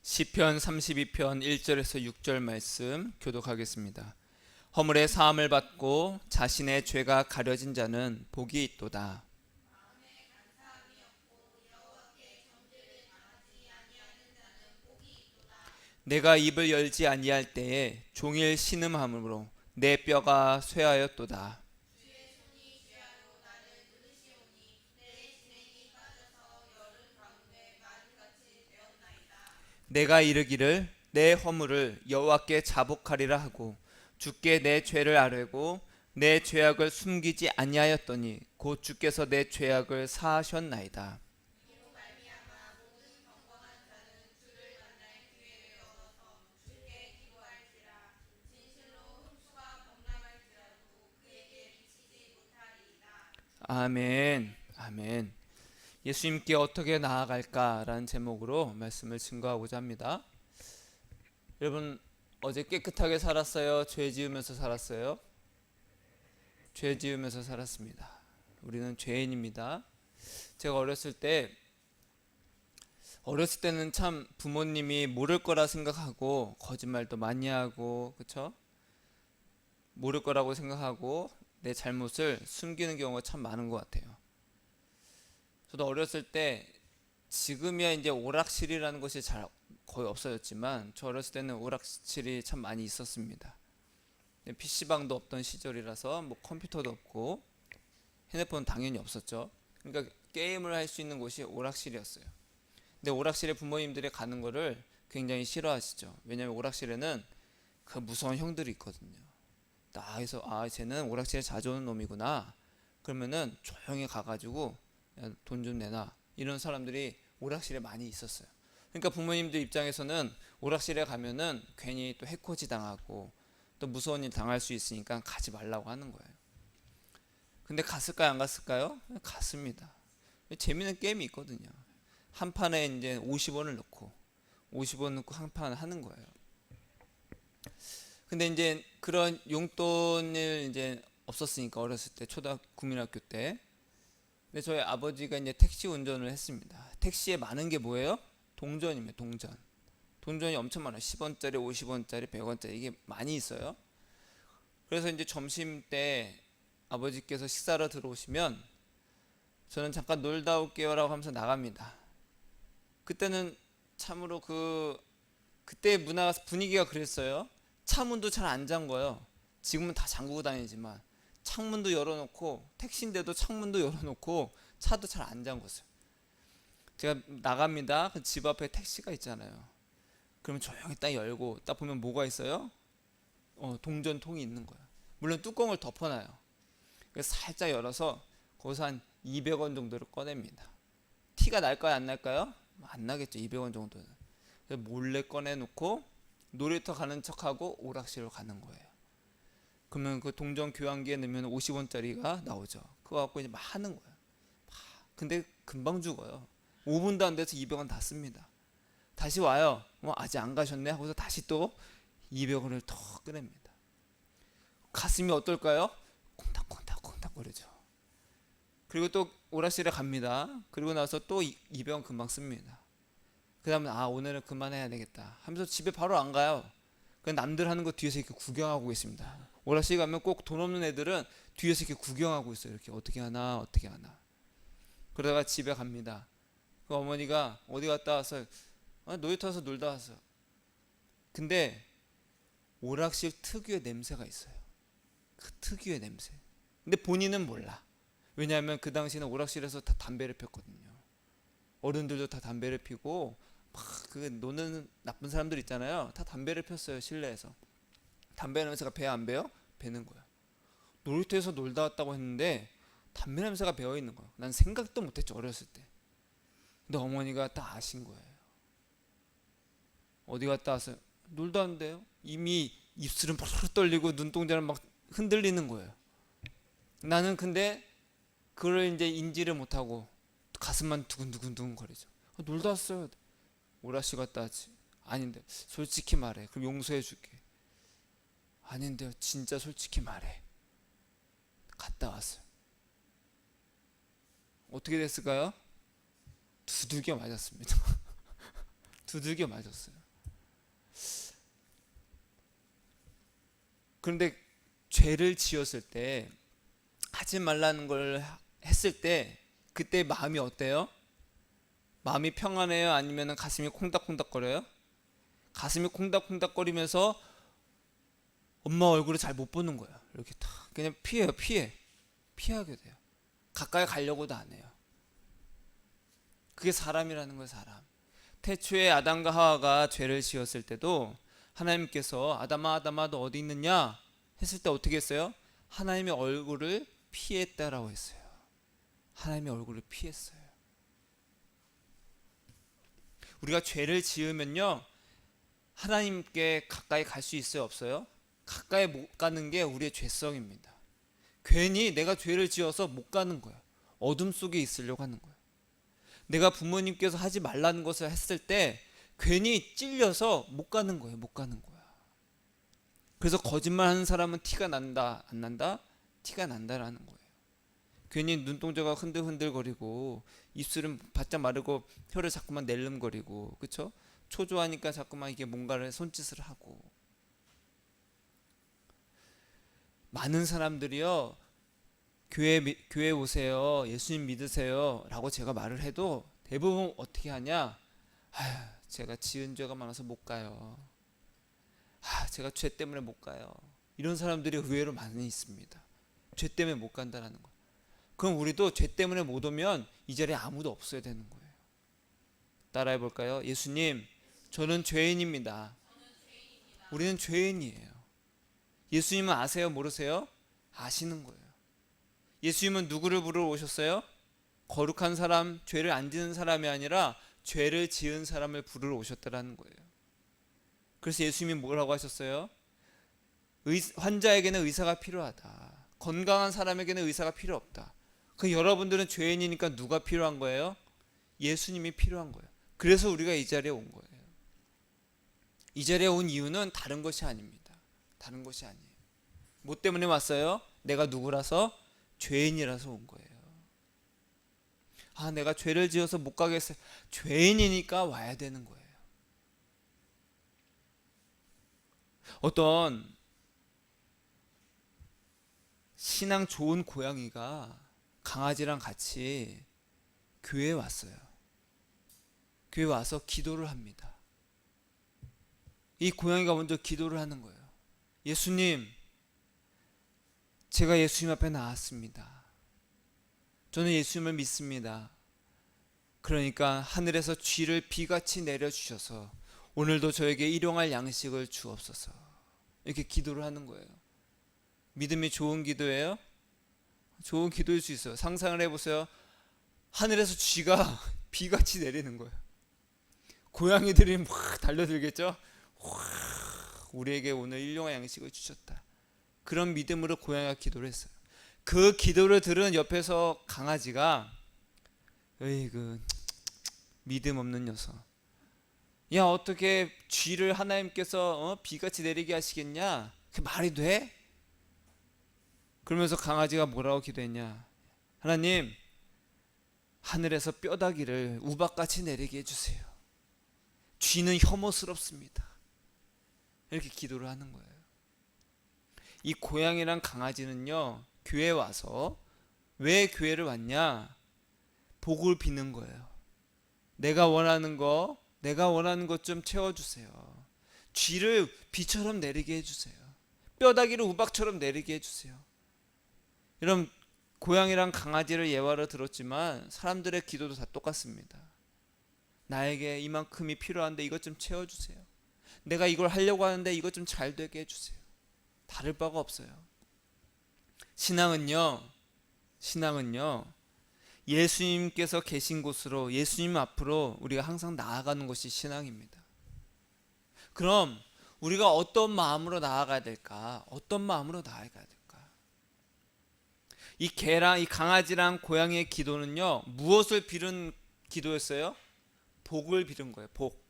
시편 32편 1절에서 6절 말씀 교독하겠습니다. 허물의 사함을 받고 자신의 죄가 가려진 자는 복이 있도다. 내가 입을 열지 아니할 때에 종일 신음함으로 내 뼈가 쇠하였도다. 내가 이르기를 내 허물을 여호와께 자복하리라 하고 주께 내 죄를 아뢰고 내 죄악을 숨기지 아니하였더니 곧 주께서 내 죄악을 사하셨나이다. 아멘. 아멘. 예수님께 어떻게 나아갈까라는 제목으로 말씀을 증거하고자 합니다. 여러분, 어제 깨끗하게 살았어요? 죄 지으면서 살았어요? 죄 지으면서 살았습니다. 우리는 죄인입니다. 제가 어렸을 때는 참 부모님이 모를 거라 생각하고 거짓말도 많이 하고, 그쵸? 모를 거라고 생각하고 내 잘못을 숨기는 경우가 참 많은 것 같아요. 저도 어렸을 때, 지금이야 이제 오락실이라는 것이 거의 없어졌지만 저 어렸을 때는 오락실이 참 많이 있었습니다. PC방도 없던 시절이라서 뭐 컴퓨터도 없고 핸드폰 당연히 없었죠. 그러니까 게임을 할 수 있는 곳이 오락실이었어요. 근데 오락실에 부모님들이 가는 거를 굉장히 싫어하시죠. 왜냐하면 오락실에는 그 무서운 형들이 있거든요. 딱 해서 쟤는 오락실에 자주 오는 놈이구나. 그러면은 조용히 가가지고 돈 좀 내놔. 이런 사람들이 오락실에 많이 있었어요. 그러니까 부모님들 입장에서는 오락실에 가면은 괜히 또 해코지 당하고 또 무서운 일 당할 수 있으니까 가지 말라고 하는 거예요. 근데 갔을까요, 안 갔을까요? 갔습니다. 재밌는 게임이 있거든요. 한 판에 이제 50원을 넣고 50원 넣고 한 판 하는 거예요. 근데 이제 그런 용돈을 이제 없었으니까 어렸을 때 국민학교 때. 근데 저희 아버지가 이제 택시 운전을 했습니다. 택시에 많은 게 뭐예요? 동전입니다. 동전. 동전이 엄청 많아요. 10원짜리, 50원짜리, 100원짜리 이게 많이 있어요. 그래서 이제 점심 때 아버지께서 식사로 들어오시면 저는 잠깐 놀다 올게요라고 하면서 나갑니다. 그때는 참으로 그때 문화 분위기가 그랬어요. 차문도 잘 안 잠궈요. 지금은 다 잠그고 다니지만 창문도 열어놓고 택시인데도 창문도 열어놓고 차도 잘 안 잠궜어요. 제가 나갑니다. 그 집 앞에 택시가 있잖아요. 그러면 조용히 딱 열고 딱 보면 뭐가 있어요? 동전통이 있는 거예요. 물론 뚜껑을 덮어놔요. 그래서 살짝 열어서 거기서 한 200원 정도를 꺼냅니다. 티가 날까요, 안 날까요? 안 나겠죠. 200원 정도는. 그래서 몰래 꺼내놓고 놀이터 가는 척하고 오락실로 가는 거예요. 그러면 그 동전 교환기에 넣으면 50원짜리가 나오죠. 그거 갖고 이제 막 하는 거예요. 근데 금방 죽어요. 5분도 안 돼서 200원 다 씁니다. 다시 와요. 아직 안 가셨네 하고서 다시 또 200원을 더 꺼냅니다. 가슴이 어떨까요? 콩닥콩닥 거리죠. 그리고 또 오락실에 갑니다. 그리고 나서 또 200원 금방 씁니다. 그 다음에 오늘은 그만해야 되겠다 하면서 집에 바로 안 가요. 그 남들 하는 거 뒤에서 이렇게 구경하고 있습니다. 오락실 가면 꼭 돈 없는 애들은 뒤에서 이렇게 구경하고 있어요. 이렇게 어떻게 하나. 그러다가 집에 갑니다. 그 어머니가 어디 갔다 와서 놀이터 와서 놀다 왔어. 근데 오락실 특유의 냄새가 있어요. 그 특유의 냄새. 근데 본인은 몰라. 왜냐하면 그 당시에는 오락실에서 다 담배를 폈거든요. 어른들도 다 담배를 피고 막 그 노는 나쁜 사람들 있잖아요. 다 담배를 폈어요. 실내에서. 담배 냄새가 배요, 안 배요? 배는 거야. 놀이터에서 놀다 왔다고 했는데 담배 냄새가 배어 있는 거야. 난 생각도 못했죠, 어렸을 때. 근데 어머니가 다 아신 거예요. 어디 갔다 와서 놀다 왔는데요. 이미 입술은 펄펄 떨리고 눈동자는 막 흔들리는 거예요. 나는 근데 그걸 이제 인지를 못하고 가슴만 두근두근 거리죠. 놀다 왔어요. 오락실 갔다 왔지. 아닌데 솔직히 말해. 그럼 용서해 줄게. 아닌데요. 진짜 솔직히 말해. 갔다 왔어요. 어떻게 됐을까요? 두들겨 맞았습니다. 두들겨 맞았어요. 그런데 죄를 지었을 때, 하지 말라는 걸 했을 때 그때 마음이 어때요? 마음이 평안해요? 아니면 가슴이 콩닥콩닥거려요? 가슴이 콩닥콩닥거리면서 엄마 얼굴을 잘 못 보는 거야. 이렇게 탁 그냥 피하게 돼요. 가까이 가려고도 안 해요. 그게 사람이라는 거예요. 사람. 태초에 아담과 하와가 죄를 지었을 때도 하나님께서 아담아 너 어디 있느냐 했을 때 어떻게 했어요? 하나님의 얼굴을 피했다라고 했어요. 하나님의 얼굴을 피했어요. 우리가 죄를 지으면요, 하나님께 가까이 갈 수 있어요, 없어요? 가까이 못 가는 게 우리의 죄성입니다. 괜히 내가 죄를 지어서 못 가는 거야. 어둠 속에 있으려고 하는 거야. 내가 부모님께서 하지 말라는 것을 했을 때 괜히 찔려서 못 가는 거예요. 못 가는 거야. 그래서 거짓말하는 사람은 티가 난다, 안 난다? 티가 난다라는 거예요. 괜히 눈동자가 흔들흔들거리고 입술은 바짝 마르고 혀를 자꾸만 낼름거리고, 그렇죠? 초조하니까 자꾸만 이게 뭔가를 손짓을 하고. 많은 사람들이요, 교회 오세요, 예수님 믿으세요 라고 제가 말을 해도 대부분 어떻게 하냐, 제가 지은 죄가 많아서 못 가요, 제가 죄 때문에 못 가요. 이런 사람들이 의외로 많이 있습니다. 죄 때문에 못 간다라는 거. 그럼 우리도 죄 때문에 못 오면 이 자리에 아무도 없어야 되는 거예요. 따라해 볼까요? 예수님, 저는 죄인입니다. 우리는 죄인이에요. 예수님은 아세요? 모르세요? 아시는 거예요. 예수님은 누구를 부르러 오셨어요? 거룩한 사람, 죄를 안 지는 사람이 아니라 죄를 지은 사람을 부르러 오셨다라는 거예요. 그래서 예수님이 뭐라고 하셨어요? 환자에게는 의사가 필요하다. 건강한 사람에게는 의사가 필요 없다. 그 여러분들은 죄인이니까 누가 필요한 거예요? 예수님이 필요한 거예요. 그래서 우리가 이 자리에 온 거예요. 이 자리에 온 이유는 다른 것이 아닙니다. 다른 것이 아니에요. 뭐 때문에 왔어요? 내가 누구라서? 죄인이라서 온 거예요. 내가 죄를 지어서 못 가겠어요. 죄인이니까 와야 되는 거예요. 어떤 신앙 좋은 고양이가 강아지랑 같이 교회에 왔어요. 교회에 와서 기도를 합니다. 이 고양이가 먼저 기도를 하는 거예요. 예수님, 제가 예수님 앞에 나왔습니다. 저는 예수님을 믿습니다. 그러니까 하늘에서 쥐를 비같이 내려주셔서 오늘도 저에게 일용할 양식을 주옵소서. 이렇게 기도를 하는 거예요. 믿음이 좋은 기도예요? 좋은 기도일 수 있어요. 상상을 해보세요. 하늘에서 쥐가 비같이 내리는 거예요. 고양이들이 막 달려들겠죠? 우리에게 오늘 일용할 양식을 주셨다. 그런 믿음으로 고양이가 기도를 했어요. 그 기도를 들은 옆에서 강아지가, 그 믿음 없는 녀석, 야 어떻게 쥐를 하나님께서 비같이 내리게 하시겠냐? 그게 말이 돼? 그러면서 강아지가 뭐라고 기도했냐? 하나님, 하늘에서 뼈다귀를 우박같이 내리게 해주세요. 쥐는 혐오스럽습니다. 이렇게 기도를 하는 거예요. 이 고양이랑 강아지는요, 교회에 와서 왜 교회를 왔냐? 복을 비는 거예요. 내가 원하는 것 좀 채워주세요. 쥐를 비처럼 내리게 해주세요. 뼈다귀를 우박처럼 내리게 해주세요. 이런 고양이랑 강아지를 예화로 들었지만 사람들의 기도도 다 똑같습니다. 나에게 이만큼이 필요한데 이것 좀 채워주세요. 내가 이걸 하려고 하는데 이것 좀 잘 되게 해주세요. 다를 바가 없어요. 신앙은요, 예수님께서 계신 곳으로, 예수님 앞으로 우리가 항상 나아가는 것이 신앙입니다. 그럼 우리가 어떤 마음으로 나아가야 될까? 어떤 마음으로 나아가야 될까? 이 강아지랑 고양이의 기도는요, 무엇을 빌은 기도였어요? 복을 빌은 거예요. 복.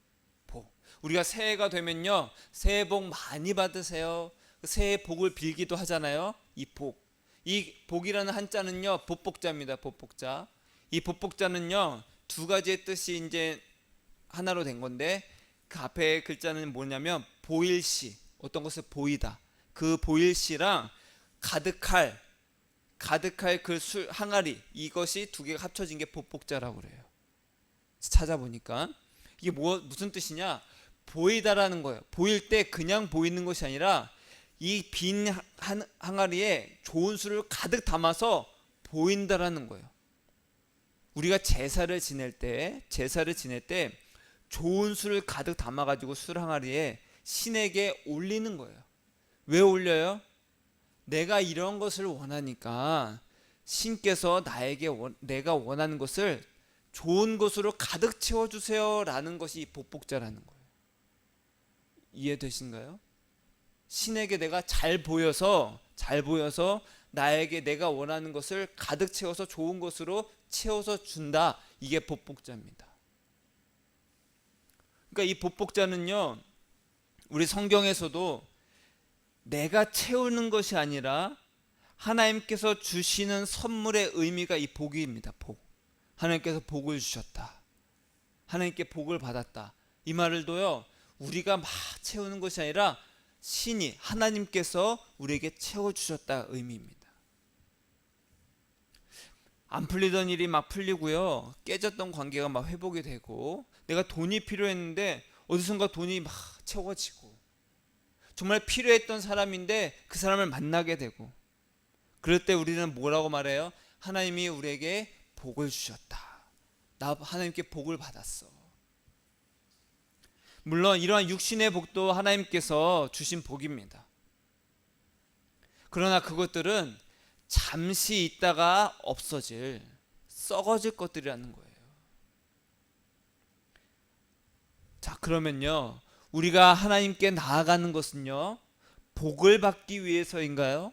우리가 새해가 되면요, 새해 복 많이 받으세요. 새해 복을 빌기도 하잖아요. 이 복이라는 한자는요, 복복자입니다. 복복자. 이 복복자는요, 두 가지의 뜻이 이제 하나로 된 건데, 그 앞에 글자는 뭐냐면 보일시, 어떤 것을 보이다. 그 보일시랑 가득할 그 술 항아리, 이것이 두 개가 합쳐진 게 복복자라고 그래요. 찾아보니까 이게 무슨 뜻이냐? 보이다라는 거예요. 보일 때 그냥 보이는 것이 아니라 이 빈 항아리에 좋은 술을 가득 담아서 보인다라는 거예요. 우리가 제사를 지낼 때 좋은 술을 가득 담아가지고 술 항아리에 신에게 올리는 거예요. 왜 올려요? 내가 이런 것을 원하니까 신께서 나에게 내가 원하는 것을 좋은 것으로 가득 채워주세요 라는 것이 복복자라는 거예요. 이해되신가요? 신에게 내가 잘 보여서 나에게 내가 원하는 것을 가득 채워서 좋은 것으로 채워서 준다. 이게 복복자입니다. 그러니까 이 복복자는요, 우리 성경에서도 내가 채우는 것이 아니라 하나님께서 주시는 선물의 의미가 이 복입니다. 복. 하나님께서 복을 주셨다. 하나님께 복을 받았다. 이 말을도요, 우리가 막 채우는 것이 아니라 신이, 하나님께서 우리에게 채워주셨다 의미입니다. 안 풀리던 일이 막 풀리고요, 깨졌던 관계가 막 회복이 되고, 내가 돈이 필요했는데 어디선가 돈이 막 채워지고, 정말 필요했던 사람인데 그 사람을 만나게 되고, 그럴 때 우리는 뭐라고 말해요? 하나님이 우리에게 복을 주셨다. 나 하나님께 복을 받았어. 물론 이러한 육신의 복도 하나님께서 주신 복입니다. 그러나 그것들은 잠시 있다가 없어질, 썩어질 것들이라는 거예요. 자, 그러면요, 우리가 하나님께 나아가는 것은요, 복을 받기 위해서인가요?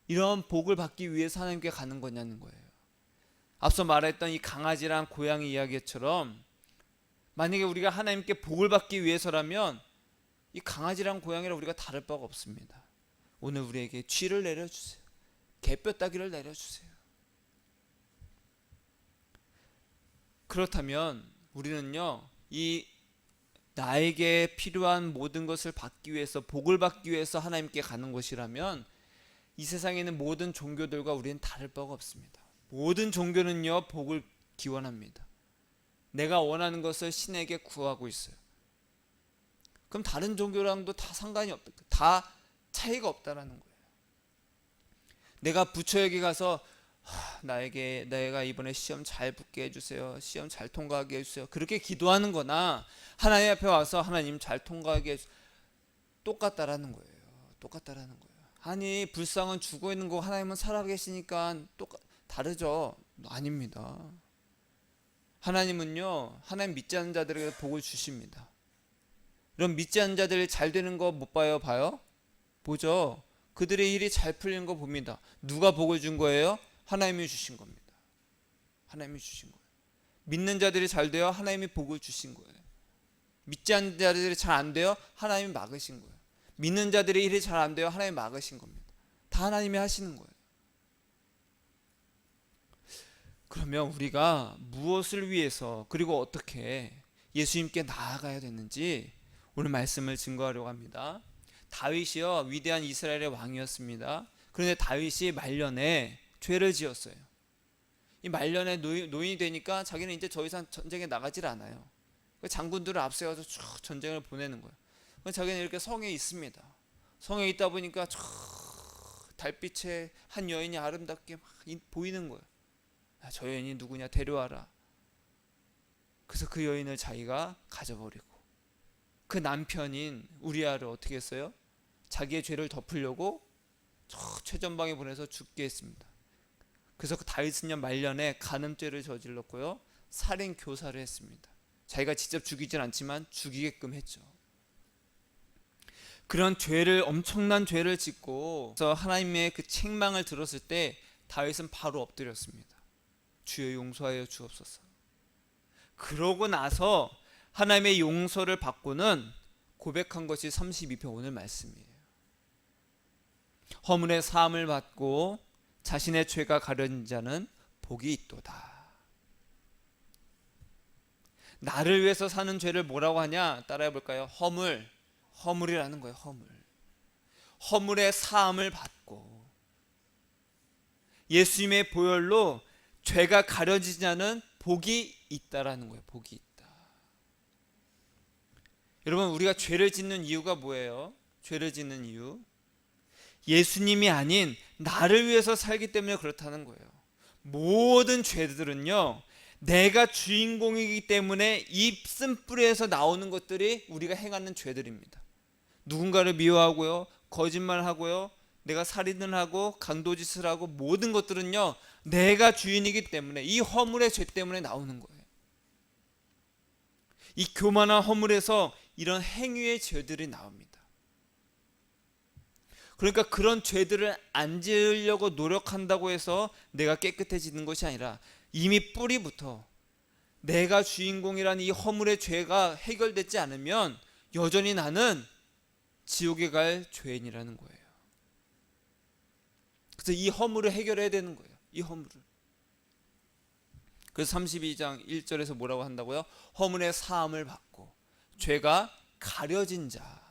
이런 복을 받기 위해서 하나님께 가는 거냐는 거예요. 앞서 말했던 이 강아지랑 고양이 이야기처럼 만약에 우리가 하나님께 복을 받기 위해서라면 이 강아지랑 고양이랑 우리가 다를 바가 없습니다. 오늘 우리에게 쥐를 내려주세요. 개뼈 따기를 내려주세요. 그렇다면 우리는요, 이 나에게 필요한 모든 것을 받기 위해서, 복을 받기 위해서 하나님께 가는 것이라면 이 세상에 있는 모든 종교들과 우리는 다를 바가 없습니다. 모든 종교는요, 복을 기원합니다. 내가 원하는 것을 신에게 구하고 있어요. 그럼 다른 종교랑도 다 상관이 없다, 다 차이가 없다라는 거예요. 내가 부처에게 가서 내가 이번에 시험 잘 붙게 해주세요, 시험 잘 통과하게 해주세요, 그렇게 기도하는 거나 하나님 앞에 와서 하나님 잘 통과하게 해주세요, 똑같다라는 거예요. 아니, 불상은 죽어 있는 거, 하나님은 살아계시니까 다르죠? 아닙니다. 하나님은요, 하나님 믿지 않는 자들에게 복을 주십니다. 그럼 믿지 않는 자들이 잘 되는 거 못 봐요? 봐요? 보죠. 그들의 일이 잘 풀리는 거 봅니다. 누가 복을 준 거예요? 하나님이 주신 겁니다. 하나님이 주신 거예요. 믿는 자들이 잘 돼요? 하나님이 복을 주신 거예요. 믿지 않는 자들이 잘 안 돼요? 하나님이 막으신 거예요. 믿는 자들의 일이 잘 안 돼요? 하나님이 막으신 겁니다. 다 하나님이 하시는 거예요. 그러면 우리가 무엇을 위해서, 그리고 어떻게 예수님께 나아가야 되는지 오늘 말씀을 증거하려고 합니다. 다윗이요, 위대한 이스라엘의 왕이었습니다. 그런데 다윗이 말년에 죄를 지었어요. 이 말년에 노인이 되니까 자기는 이제 더 이상 전쟁에 나가질 않아요. 장군들을 앞세워서 쭉 전쟁을 보내는 거예요. 자기는 이렇게 성에 있습니다. 성에 있다 보니까 달빛에 한 여인이 아름답게 막 보이는 거예요. 저 여인이 누구냐, 데려와라. 그래서 그 여인을 자기가 가져버리고, 그 남편인 우리아를 어떻게 했어요? 자기의 죄를 덮으려고 최전방에 보내서 죽게 했습니다. 그래서 그 다윗은요, 말년에 간음죄를 저질렀고요, 살인 교사를 했습니다. 자기가 직접 죽이진 않지만 죽이게끔 했죠. 그런 엄청난 죄를 짓고, 그래서 하나님의 그 책망을 들었을 때 다윗은 바로 엎드렸습니다. 주여 용서하여 주옵소서. 그러고 나서 하나님의 용서를 받고는 고백한 것이 32편 오늘 말씀이에요. 허물의 사함을 받고 자신의 죄가 가려진 자는 복이 있도다. 나를 위해서 사는 죄를 뭐라고 하냐? 따라해 볼까요? 허물이라는 거예요. 허물의 사함을 받고 예수님의 보혈로 죄가 가려지지 않은 복이 있다라는 거예요. 복이 있다. 여러분, 우리가 죄를 짓는 이유가 뭐예요? 죄를 짓는 이유, 예수님이 아닌 나를 위해서 살기 때문에 그렇다는 거예요. 모든 죄들은요, 내가 주인공이기 때문에 이 쓴뿌리에서 나오는 것들이 우리가 행하는 죄들입니다. 누군가를 미워하고요, 거짓말하고요, 내가 살인을 하고 강도짓을 하고, 모든 것들은요 내가 주인이기 때문에, 이 허물의 죄 때문에 나오는 거예요. 이 교만한 허물에서 이런 행위의 죄들이 나옵니다. 그러니까 그런 죄들을 안 지으려고 노력한다고 해서 내가 깨끗해지는 것이 아니라, 이미 뿌리부터 내가 주인공이라는 이 허물의 죄가 해결되지 않으면 여전히 나는 지옥에 갈 죄인이라는 거예요. 그래서 이 허물을 해결해야 되는 거예요. 이 허물을. 그래서 32장 1절에서 뭐라고 한다고요? 허물의 사함을 받고 죄가 가려진 자.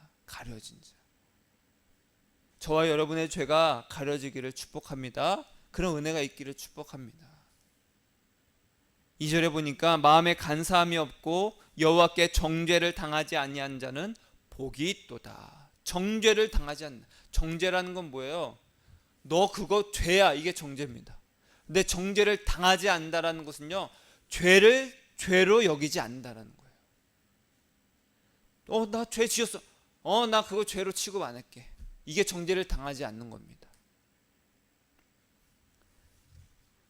저와 여러분의 죄가 가려지기를 축복합니다. 그런 은혜가 있기를 축복합니다. 2절에 보니까 마음에 간사함이 없고 여호와께 정죄를 당하지 아니한 자는 복이 있도다. 정죄를 당하지 않는. 정죄라는 건 뭐예요? 너 그거 죄야, 이게 정죄입니다. 근데 정죄를 당하지 않는다라는 것은요, 죄를 죄로 여기지 않는다라는 거예요. 나 죄 지었어. 나 그거 죄로 취급 안 할게. 이게 정죄를 당하지 않는 겁니다.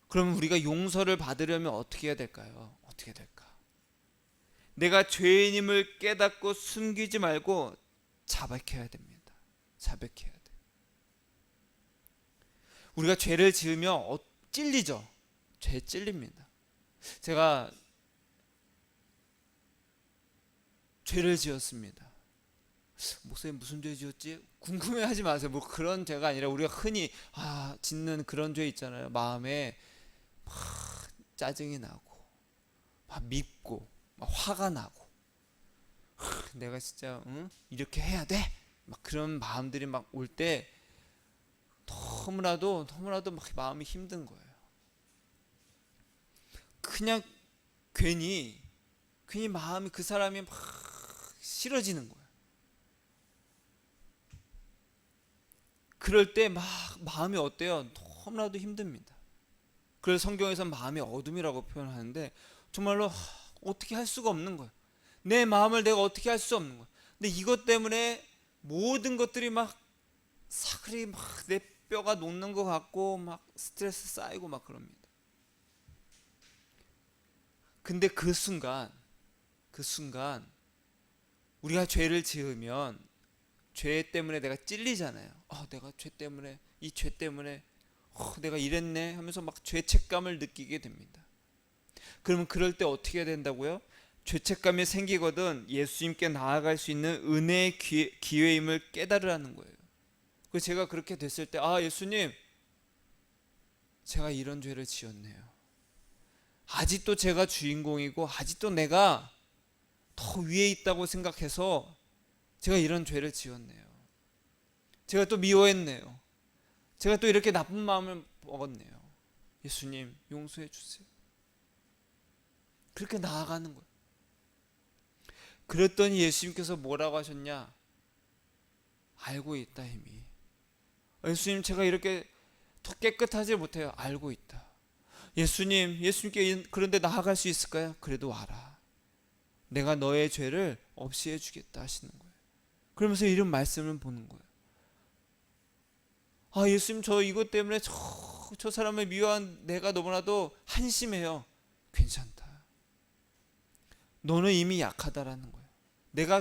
그럼 우리가 용서를 받으려면 어떻게 해야 될까요? 어떻게 될까? 내가 죄인임을 깨닫고 숨기지 말고 자백해야 됩니다. 자백해야 돼. 우리가 죄를 지으면 찔리죠. 죄에 찔립니다. 제가 죄를 지었습니다. 목사님 무슨 죄 지었지? 궁금해하지 마세요. 뭐 그런 죄가 아니라 우리가 흔히 짓는 그런 죄 있잖아요. 마음에 막 짜증이 나고 막 밉고 막 화가 나고 내가 진짜 이렇게 해야 돼? 막 그런 마음들이 막 올 때 너무나도 막 마음이 힘든 거예요. 그냥 괜히 마음이, 그 사람이 막 싫어지는 거예요. 그럴 때 막 마음이 어때요? 너무나도 힘듭니다. 그래서 성경에서 마음의 어둠이라고 표현하는데, 정말로 어떻게 할 수가 없는 거예요. 내 마음을 내가 어떻게 할 수 없는 거예요. 근데 이것 때문에 모든 것들이 막 사그리 막 내 뼈가 녹는 것 같고 막 스트레스 쌓이고 막 그럽니다. 근데 그 순간 우리가 죄를 지으면 죄 때문에 내가 찔리잖아요. 내가 죄 때문에, 이 죄 때문에 내가 이랬네 하면서 막 죄책감을 느끼게 됩니다. 그러면 그럴 때 어떻게 해야 된다고요? 죄책감이 생기거든 예수님께 나아갈 수 있는 은혜의 기회임을 깨달으라는 거예요. 그래서 제가 그렇게 됐을 때, 예수님, 제가 이런 죄를 지었네요. 아직도 제가 주인공이고 아직도 내가 더 위에 있다고 생각해서 제가 이런 죄를 지었네요. 제가 또 미워했네요. 제가 또 이렇게 나쁜 마음을 먹었네요. 예수님, 용서해 주세요. 그렇게 나아가는 거예요. 그랬더니 예수님께서 뭐라고 하셨냐? 알고 있다 이미. 예수님, 제가 이렇게 더 깨끗하지 못해요. 알고 있다. 예수님께 그런데 나아갈 수 있을까요? 그래도 와라. 내가 너의 죄를 없이 해주겠다 하시는 거예요. 그러면서 이런 말씀을 보는 거예요. 예수님, 저 이것 때문에 저 사람을 미워한 내가 너무나도 한심해요. 괜찮다. 너는 이미 약하다라는 거예요. 내가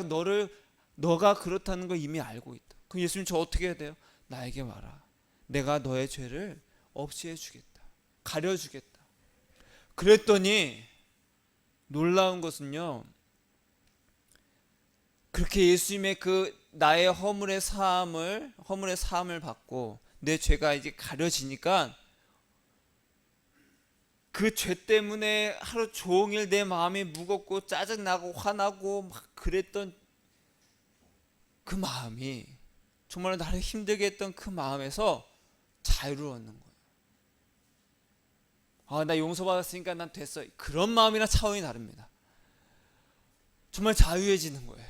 너가 그렇다는 걸 이미 알고 있다. 그럼 예수님, 저 어떻게 해야 돼요? 나에게 와라. 내가 너의 죄를 없이 해주겠다. 가려주겠다. 그랬더니 놀라운 것은요, 그렇게 예수님의 그 나의 허물의 사함을 받고 내 죄가 이제 가려지니까 그 죄 때문에 하루 종일 내 마음이 무겁고 짜증나고 화나고 막 그랬던 그 마음이, 정말 나를 힘들게 했던 그 마음에서 자유를 얻는 거예요. 아, 나 용서받았으니까 난 됐어. 그런 마음이랑 차원이 다릅니다. 정말 자유해지는 거예요.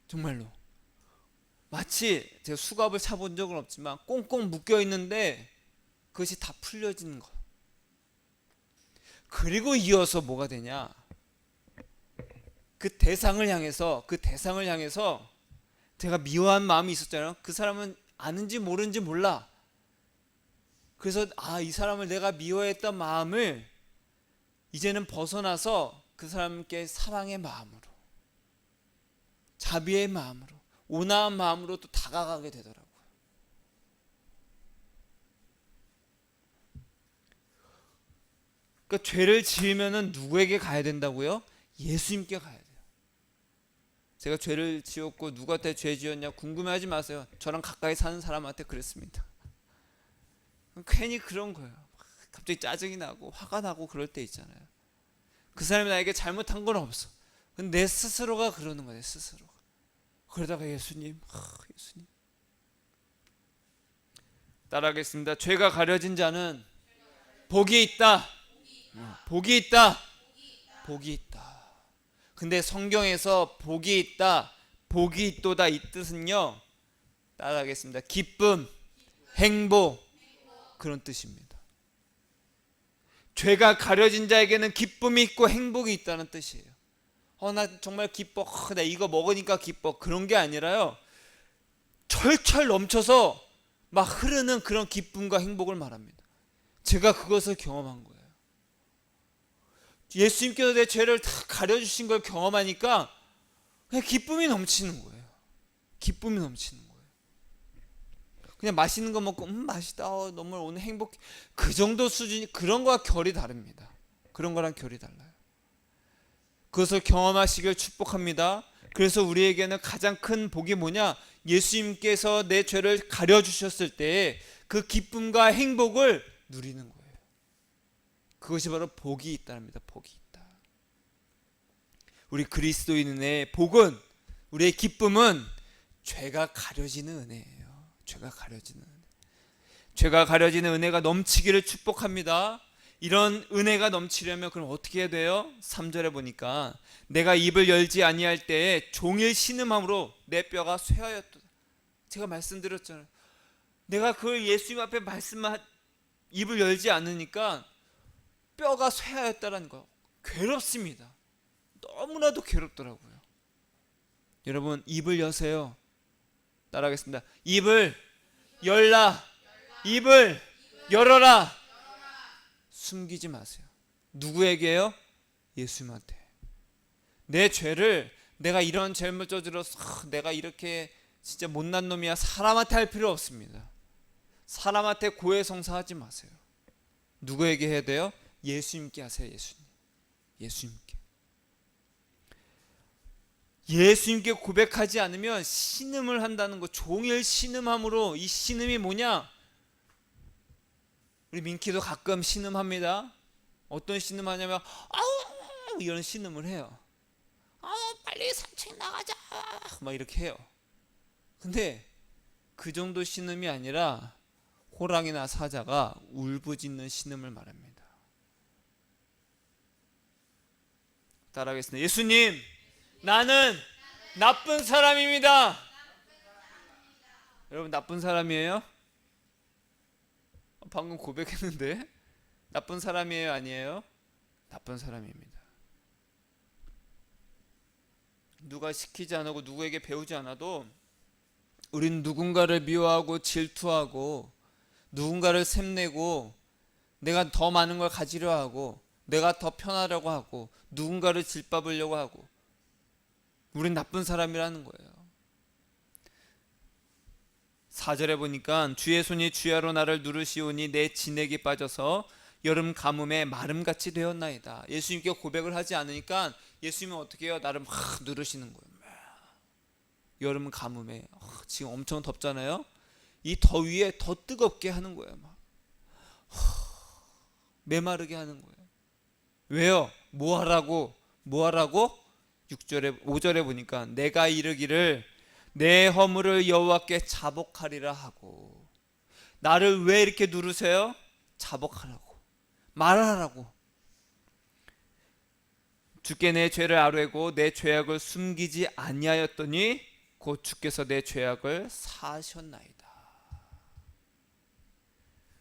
정말로. 마치 제가 수갑을 차본 적은 없지만 꽁꽁 묶여 있는데 그것이 다 풀려지는 거. 그리고 이어서 뭐가 되냐? 그 대상을 향해서 제가 미워한 마음이 있었잖아요. 그 사람은 아는지 모르는지 몰라. 그래서 이 사람을 내가 미워했던 마음을 이제는 벗어나서 그 사람께 사랑의 마음으로, 자비의 마음으로, 온화한 마음으로 또 다가가게 되더라고요. 그러니까 죄를 지으면은 누구에게 가야 된다고요? 예수님께 가야 돼요. 제가 죄를 지었고 누구한테 죄 지었냐 궁금해하지 마세요. 저랑 가까이 사는 사람한테 그랬습니다. 괜히 그런 거예요. 갑자기 짜증이 나고 화가 나고 그럴 때 있잖아요. 그 사람이 나에게 잘못한 건 없어. 근데 내 스스로가 그러는 거예요. 스스로가. 그러다가 예수님 따라하겠습니다. 죄가 가려진 자는 복이 있다. 복이 있다. 복이 있다. 근데 성경에서 복이 있다, 복이 있도다 이 뜻은요, 따라하겠습니다. 기쁨, 행복, 그런 뜻입니다. 죄가 가려진 자에게는 기쁨이 있고 행복이 있다는 뜻이에요. 나 정말 기뻐. 나 이거 먹으니까 기뻐. 그런 게 아니라요, 철철 넘쳐서 막 흐르는 그런 기쁨과 행복을 말합니다. 제가 그것을 경험한 거예요. 예수님께서 내 죄를 다 가려주신 걸 경험하니까 그냥 기쁨이 넘치는 거예요. 기쁨이 넘치는 거예요. 그냥 맛있는 거 먹고 맛있다, 너무 오늘 행복해, 그 정도 수준이, 그런 거와 결이 다릅니다. 그런 거랑 결이 달라요. 그것을 경험하시길 축복합니다. 그래서 우리에게는 가장 큰 복이 뭐냐? 예수님께서 내 죄를 가려주셨을 때 그 기쁨과 행복을 누리는 거예요. 그것이 바로 복이 있다랍니다. 복이 있다. 우리 그리스도인의 복은, 우리의 기쁨은 죄가 가려지는 은혜예요. 죄가 가려지는 은혜. 죄가 가려지는 은혜가 넘치기를 축복합니다. 이런 은혜가 넘치려면 그럼 어떻게 해야 돼요? 3절에 보니까 내가 입을 열지 아니할 때에 종일 신음함으로 내 뼈가 쇠하였도다. 제가 말씀드렸잖아요. 내가 그걸 예수님 앞에 입을 열지 않으니까 뼈가 쇠하였다는 거, 괴롭습니다. 너무나도 괴롭더라고요. 여러분, 입을 여세요. 따라하겠습니다. 입을 열라. 입을 열어라. 숨기지 마세요. 누구에게요? 예수님한테. 내 죄를, 내가 이런 죄를 저질러서 내가 이렇게 진짜 못난 놈이야, 사람한테 할 필요 없습니다. 사람한테 고해성사하지 마세요. 누구에게 해야 돼요? 예수님께 하세요. 예수님께. 예수님께 고백하지 않으면 신음을 한다는 거, 종일 신음함으로. 이 신음이 뭐냐? 우리 민키도 가끔 신음합니다. 어떤 신음하냐면 아우 이런 신음을 해요. 빨리 산책 나가자 막 이렇게 해요. 근데 그 정도 신음이 아니라 호랑이나 사자가 울부짖는 신음을 말합니다. 따라하겠습니다. 예수님, 나는 나쁜 사람입니다. 여러분, 나쁜 사람이에요? 방금 고백했는데 나쁜 사람이에요, 아니에요? 나쁜 사람입니다. 누가 시키지 않고 누구에게 배우지 않아도 우린 누군가를 미워하고 질투하고 누군가를 샘내고 내가 더 많은 걸 가지려 하고 내가 더 편하려고 하고 누군가를 짓밟으려고 하고, 우린 나쁜 사람이라는 거예요. 4절에 보니까 주의 손이 주야로 나를 누르시오니 내 진액이 빠져서 여름 가뭄에 마름같이 되었나이다. 예수님께 고백을 하지 않으니까 예수님은 어떻게 해요? 나를 막 누르시는 거예요. 여름 가뭄에, 지금 엄청 덥잖아요. 이 더위에 더 뜨겁게 하는 거예요. 막 메마르게 하는 거예요. 왜요? 뭐 하라고? 뭐 하라고? 6절에 5절에 보니까 내가 이르기를 내 허물을 여호와께 자복하리라 하고. 나를 왜 이렇게 누르세요? 자복하라고, 말하라고. 주께 내 죄를 아뢰고 내 죄악을 숨기지 아니하였더니 곧 주께서 내 죄악을 사하셨나이다.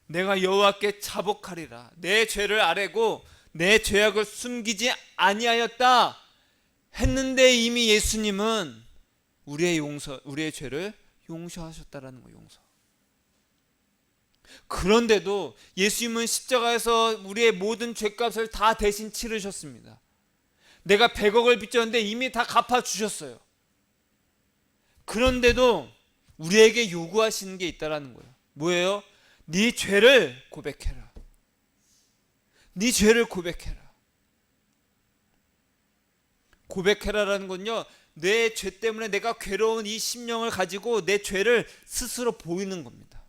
내가 여호와께 자복하리라. 내 죄를 아뢰고 내 죄악을 숨기지 아니하였다 했는데 이미 예수님은 우리의 죄를 용서하셨다라는 거예요. 용서. 그런데도 예수님은 십자가에서 우리의 모든 죄값을 다 대신 치르셨습니다. 내가 100억을 빚졌는데 이미 다 갚아주셨어요. 그런데도 우리에게 요구하시는 게 있다라는 거예요. 뭐예요? 네 죄를 고백해라. 네 죄를 고백해라. 고백해라라는 건요, 내 죄 때문에 내가 괴로운 이 심령을 가지고 내 죄를 스스로 보이는 겁니다.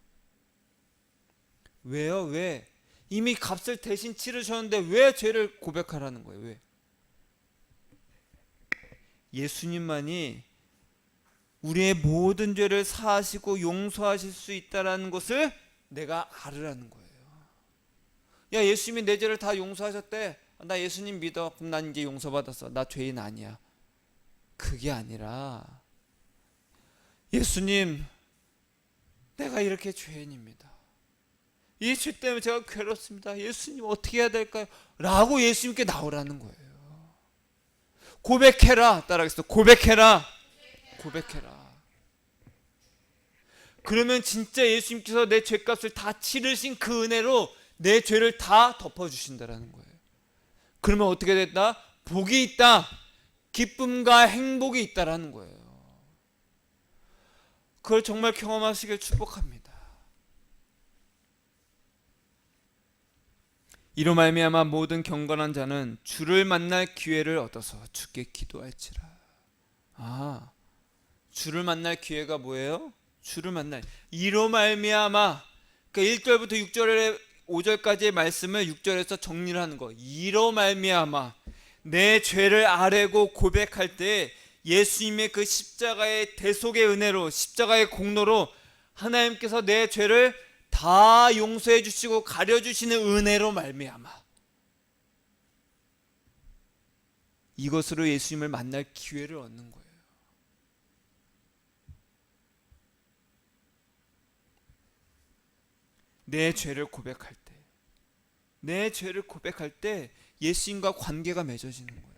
왜요? 왜? 이미 값을 대신 치르셨는데 왜 죄를 고백하라는 거예요? 왜? 예수님만이 우리의 모든 죄를 사하시고 용서하실 수 있다라는 것을 내가 알으라는 거예요. 야, 예수님이 내 죄를 다 용서하셨대. 나 예수님 믿어. 그럼 난 이제 용서받았어. 나 죄인 아니야. 그게 아니라 예수님, 내가 이렇게 죄인입니다. 이 죄 때문에 제가 괴롭습니다. 예수님 어떻게 해야 될까요? 라고 예수님께 나오라는 거예요. 고백해라. 따라하겠습니다. 고백해라. 고백해라. 그러면 진짜 예수님께서 내 죄값을 다 치르신 그 은혜로 내 죄를 다 덮어주신다라는 거예요. 그러면 어떻게 됐다? 복이 있다. 기쁨과 행복이 있다라는 거예요. 그걸 정말 경험하시길 축복합니다. 이로 말미암아 모든 경건한 자는 주를 만날 기회를 얻어서 주께 기도할지라. 주를 만날 기회가 뭐예요? 주를 만날. 이로 말미암아. 그러니까 1절부터 6절에 5절까지의 말씀을 6절에서 정리를 하는 거. 이로 말미암아 내 죄를 아뢰고 고백할 때 예수님의 그 십자가의 대속의 은혜로, 십자가의 공로로 하나님께서 내 죄를 다 용서해 주시고 가려 주시는 은혜로 말미암아 이것으로 예수님을 만날 기회를 얻는 거예요. 내 죄를 고백할 때, 내 죄를 고백할 때 예수님과 관계가 맺어지는 거예요.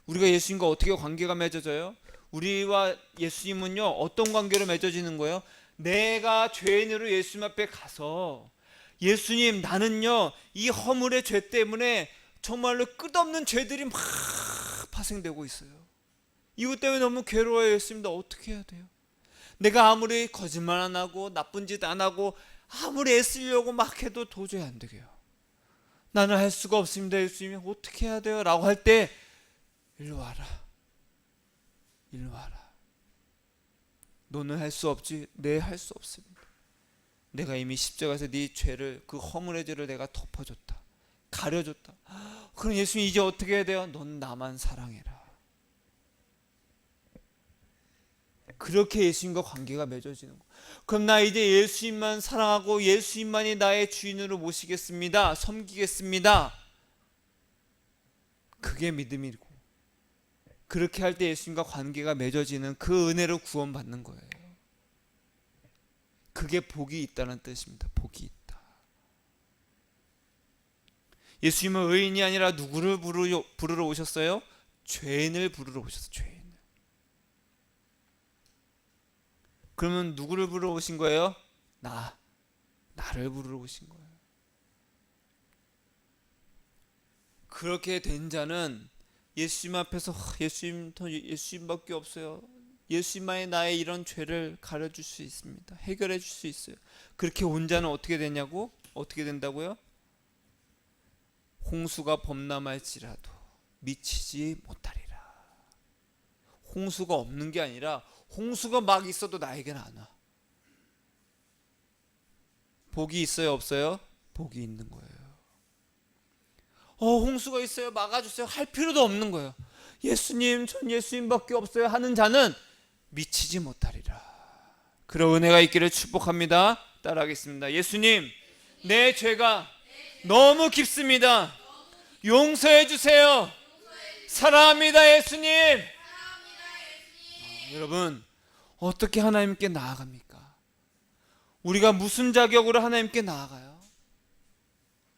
우리가 예수님과 어떻게 관계가 맺어져요? 우리와 예수님은요, 어떤 관계로 맺어지는 거예요? 내가 죄인으로 예수님 앞에 가서 예수님, 나는요 이 허물의 죄 때문에 정말로 끝없는 죄들이 막 파생되고 있어요. 이것 때문에 너무 괴로워요. 예수님, 나 어떻게 해야 돼요? 내가 아무리 거짓말 안 하고 나쁜 짓 안 하고 아무리 애쓰려고 막 해도 도저히 안 되게요. 나는 할 수가 없습니다. 예수님이 어떻게 해야 돼요? 라고 할 때 일로 와라. 일로 와라. 너는 할 수 없지. 네, 할 수 없습니다. 내가 이미 십자가에서 네 죄를, 그 허물의 죄를 내가 덮어줬다. 가려줬다. 그럼 예수님 이제 어떻게 해야 돼요? 넌 나만 사랑해라. 그렇게 예수님과 관계가 맺어지는 거. 그럼 나 이제 예수님만 사랑하고 예수님만이 나의 주인으로 모시겠습니다. 섬기겠습니다. 그게 믿음이고, 그렇게 할 때 예수님과 관계가 맺어지는 그 은혜로 구원받는 거예요. 그게 복이 있다는 뜻입니다. 복이 있다. 예수님은 의인이 아니라 누구를 부르러 오셨어요? 죄인을 부르러 오셨어요. 죄인. 그러면 누구를 부르러 오신 거예요? 나를 부르러 오신 거예요. 그렇게 된 자는 예수님 앞에서 예수님밖에 없어요. 예수님만이 나의 이런 죄를 가려줄 수 있습니다. 해결해 줄 수 있어요. 그렇게 온 자는 어떻게 되냐고? 어떻게 된다고요? 홍수가 범람할지라도 미치지 못하리라. 홍수가 없는 게 아니라 홍수가 막 있어도 나에게는 안 와. 복이 있어요, 없어요? 복이 있는 거예요. 홍수가 있어요, 막아주세요 할 필요도 없는 거예요. 예수님, 전 예수님밖에 없어요 하는 자는 미치지 못하리라. 그런 은혜가 있기를 축복합니다. 따라하겠습니다. 예수님, 내 죄가 너무 깊습니다. 용서해 주세요. 사랑합니다 예수님. 여러분, 어떻게 하나님께 나아갑니까? 우리가 무슨 자격으로 하나님께 나아가요?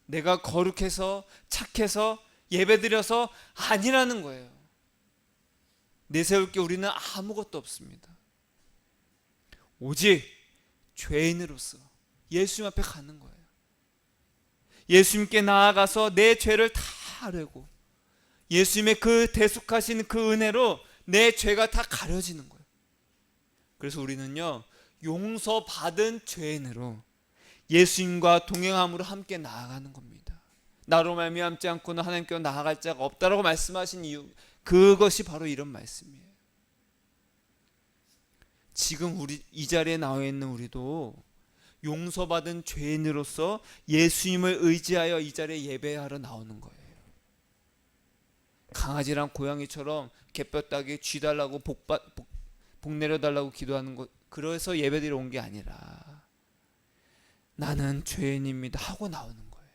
내가 거룩해서 착해서 예배드려서 아니라는 거예요. 내세울 게 우리는 아무것도 없습니다. 오직 죄인으로서 예수님 앞에 가는 거예요. 예수님께 나아가서 내 죄를 다 아뢰고 예수님의 그 대속하신 그 은혜로 내 죄가 다 가려지는 거예요. 그래서 우리는요, 용서받은 죄인으로 예수님과 동행함으로 함께 나아가는 겁니다. 나로 말미암지 않고는 하나님께로 나아갈 자가 없다라고 말씀하신 이유, 그것이 바로 이런 말씀이에요. 지금 우리 이 자리에 나와 있는 우리도 용서받은 죄인으로서 예수님을 의지하여 이 자리에 예배하러 나오는 거예요. 강아지랑 고양이처럼 개뼈 따기 쥐 달라고 복 내려달라고 기도하는 것, 그래서 예배드리러 온 게 아니라 나는 죄인입니다 하고 나오는 거예요.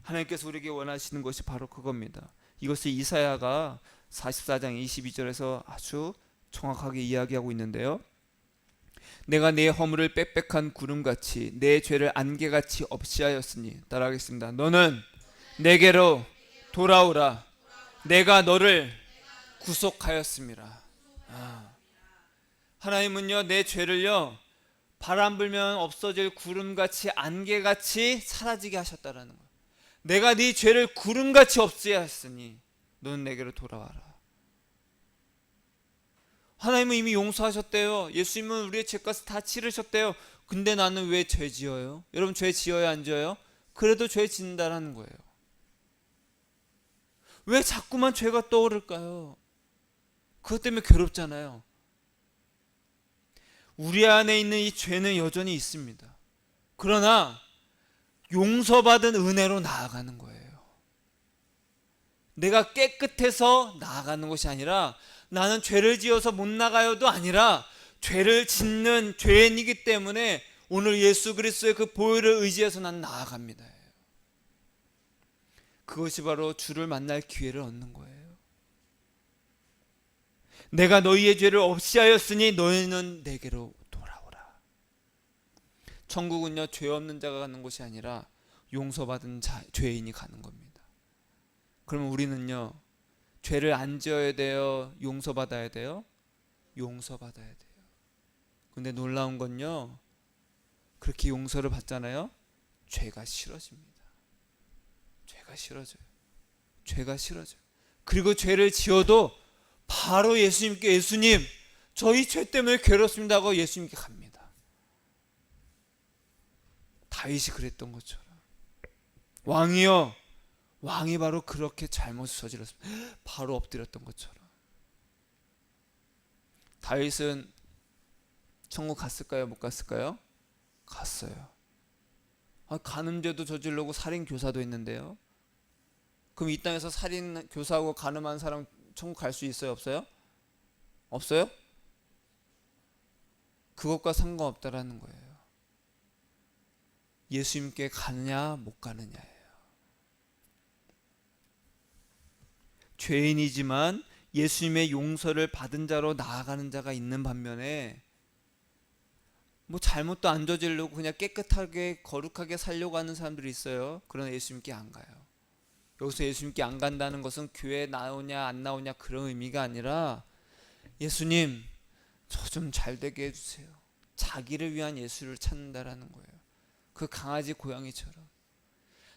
하나님께서 우리에게 원하시는 것이 바로 그겁니다. 이것을 이사야가 44장 22절에서 아주 정확하게 이야기하고 있는데요. 내가 네 허물을 빽빽한 구름같이 내 죄를 안개같이 없이 하였으니, 따라하겠습니다. 너는 내게로 돌아오라. 내가 너를 구속하였습니다. 하나님은요, 내 죄를요, 바람 불면 없어질 구름같이 안개같이 사라지게 하셨다라는 거예요. 내가 네 죄를 구름같이 없애야 했으니 너는 내게로 돌아와라. 하나님은 이미 용서하셨대요. 예수님은 우리의 죄값을 다 치르셨대요. 근데 나는 왜 죄 지어요? 여러분, 죄 지어요 안 지어요? 그래도 죄 짓는다라는 거예요. 왜 자꾸만 죄가 떠오를까요? 그것 때문에 괴롭잖아요. 우리 안에 있는 이 죄는 여전히 있습니다. 그러나 용서받은 은혜로 나아가는 거예요. 내가 깨끗해서 나아가는 것이 아니라, 나는 죄를 지어서 못 나가요도 아니라, 죄를 짓는 죄인이기 때문에 오늘 예수 그리스도의 그 보혈을 의지해서 난 나아갑니다. 그것이 바로 주를 만날 기회를 얻는 거예요. 내가 너희의 죄를 없이 하였으니 너희는 내게로 돌아오라. 천국은요, 죄 없는 자가 가는 곳이 아니라 용서받은 죄인이 가는 겁니다. 그러면 우리는요, 죄를 안 지어야 돼요? 용서받아야 돼요? 용서받아야 돼요. 근데 놀라운 건요, 그렇게 용서를 받잖아요, 죄가 싫어집니다. 죄가 싫어져요. 죄가 싫어져요. 그리고 죄를 지어도 바로 예수님께, 예수님, 저희 죄 때문에 괴롭습니다 하고 예수님께 갑니다. 다윗이 그랬던 것처럼. 왕이요, 왕이 바로 그렇게 잘못을 저질렀습니다. 바로 엎드렸던 것처럼. 다윗은 천국 갔을까요? 못 갔을까요? 갔어요. 간음죄도 저지르고 살인 교사도 했는데요. 그럼 이 땅에서 살인 교사하고 간음한 사람 천국 갈 수 있어요? 없어요? 없어요? 그것과 상관없다라는 거예요. 예수님께 가느냐 못 가느냐예요. 죄인이지만 예수님의 용서를 받은 자로 나아가는 자가 있는 반면에, 뭐 잘못도 안 저지르고 그냥 깨끗하게 거룩하게 살려고 하는 사람들이 있어요. 그러나 예수님께 안 가요. 여기서 예수님께 안 간다는 것은 교회에 나오냐 안 나오냐 그런 의미가 아니라, 예수님, 저 좀 잘 되게 해주세요. 자기를 위한 예수를 찾는다라는 거예요. 그 강아지 고양이처럼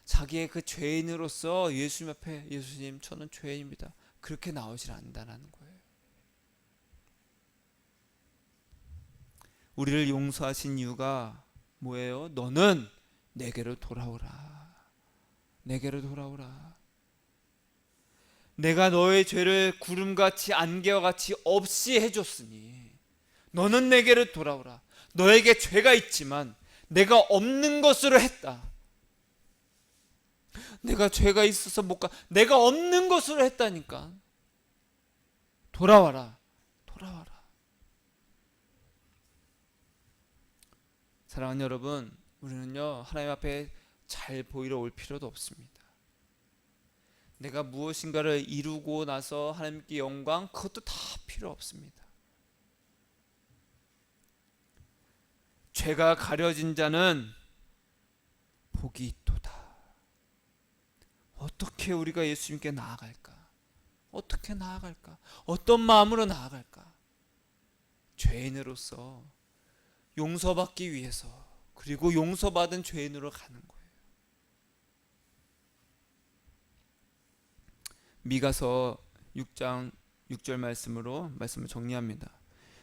자기의 그 죄인으로서 예수님 앞에, 예수님, 저는 죄인입니다, 그렇게 나오질 않는다는 거예요. 우리를 용서하신 이유가 뭐예요? 너는 내게로 돌아오라. 내게로 돌아오라. 내가 너의 죄를 구름같이 안개와 같이 없이 해줬으니 너는 내게로 돌아오라. 너에게 죄가 있지만 내가 없는 것으로 했다. 내가 죄가 있어서 못 가. 내가 없는 것으로 했다니까. 돌아와라. 돌아와라. 사랑하는 여러분, 우리는요 하나님 앞에 잘 보이러 올 필요도 없습니다. 내가 무엇인가를 이루고 나서 하나님께 영광, 그것도 다 필요 없습니다. 죄가 가려진 자는 복이 있도다. 어떻게 우리가 예수님께 나아갈까? 어떻게 나아갈까? 어떤 마음으로 나아갈까? 죄인으로서 용서받기 위해서, 그리고 용서받은 죄인으로 가는 거예요. 미가서 6장 6절 말씀으로 말씀을 정리합니다.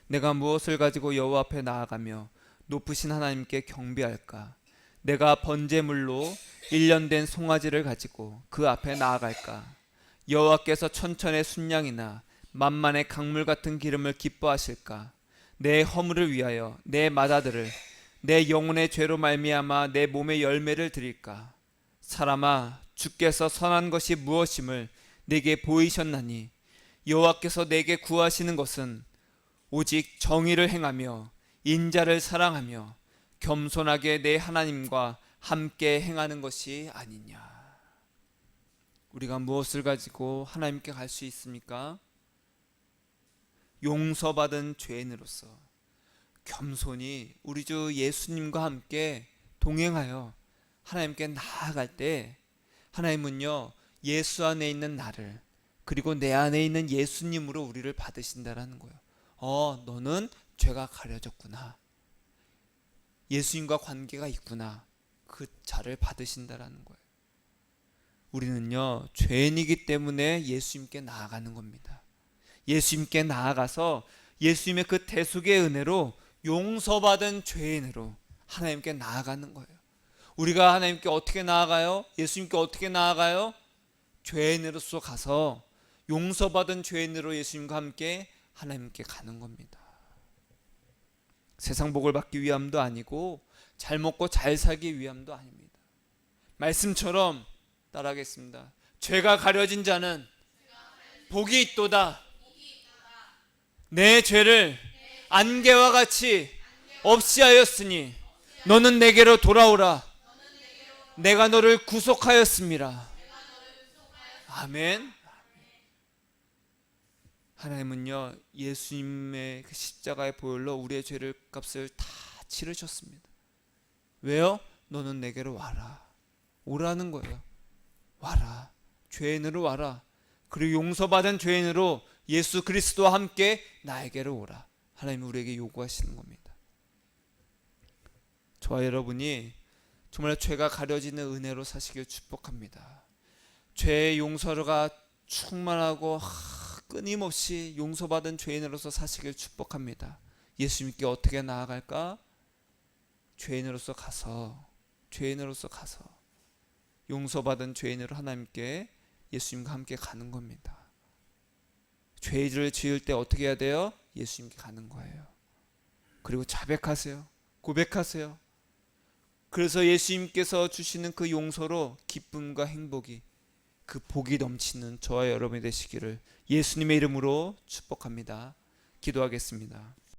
내가 무엇을 가지고 여호와 앞에 나아가며 높으신 하나님께 경배할까? 내가 번제물로 1년 된 송아지를 가지고 그 앞에 나아갈까? 여호와께서 천천의 순양이나 만만의 강물 같은 기름을 기뻐하실까? 내 허물을 위하여 내 맏아들을 내 영혼의 죄로 말미암아 내 몸의 열매를 드릴까? 사람아, 주께서 선한 것이 무엇임을 내게 보이셨나니 여호와께서 내게 구하시는 것은 오직 정의를 행하며 인자를 사랑하며 겸손하게 내 하나님과 함께 행하는 것이 아니냐. 우리가 무엇을 가지고 하나님께 갈 수 있습니까? 용서받은 죄인으로서 겸손히 우리 주 예수님과 함께 동행하여 하나님께 나아갈 때, 하나님은요 예수 안에 있는 나를, 그리고 내 안에 있는 예수님으로 우리를 받으신다라는 거예요. 너는 죄가 가려졌구나, 예수님과 관계가 있구나, 그 자를 받으신다라는 거예요. 우리는요 죄인이기 때문에 예수님께 나아가는 겁니다. 예수님께 나아가서 예수님의 그 대속의 은혜로 용서받은 죄인으로 하나님께 나아가는 거예요. 우리가 하나님께 어떻게 나아가요? 예수님께 어떻게 나아가요? 죄인으로서 가서 용서받은 죄인으로 예수님과 함께 하나님께 가는 겁니다. 세상 복을 받기 위함도 아니고 잘 먹고 잘 살기 위함도 아닙니다. 말씀처럼 따라하겠습니다. 죄가 가려진 자는 복이 있도다. 내 죄를 안개와 같이 없이 하였으니 너는 내게로 돌아오라. 내가 너를 구속하였음이라. 아멘. 하나님은요 예수님의 그 십자가의 보혈로 우리의 죄를 값을 다 치르셨습니다. 왜요? 너는 내게로 와라. 오라는 거예요. 와라. 죄인으로 와라. 그리고 용서받은 죄인으로 예수 그리스도와 함께 나에게로 오라. 하나님이 우리에게 요구하시는 겁니다. 저와 여러분이 정말 죄가 가려지는 은혜로 사시길 축복합니다. 죄의 용서가 충만하고 끊임없이 용서받은 죄인으로서 사시길 축복합니다. 예수님께 어떻게 나아갈까? 죄인으로서 가서 용서받은 죄인으로 하나님께 예수님과 함께 가는 겁니다. 죄를 지을 때 어떻게 해야 돼요? 예수님께 가는 거예요. 그리고 자백하세요. 고백하세요. 그래서 예수님께서 주시는 그 용서로 기쁨과 행복이, 그 복이 넘치는 저와 여러분이 되시기를 예수님의 이름으로 축복합니다. 기도하겠습니다.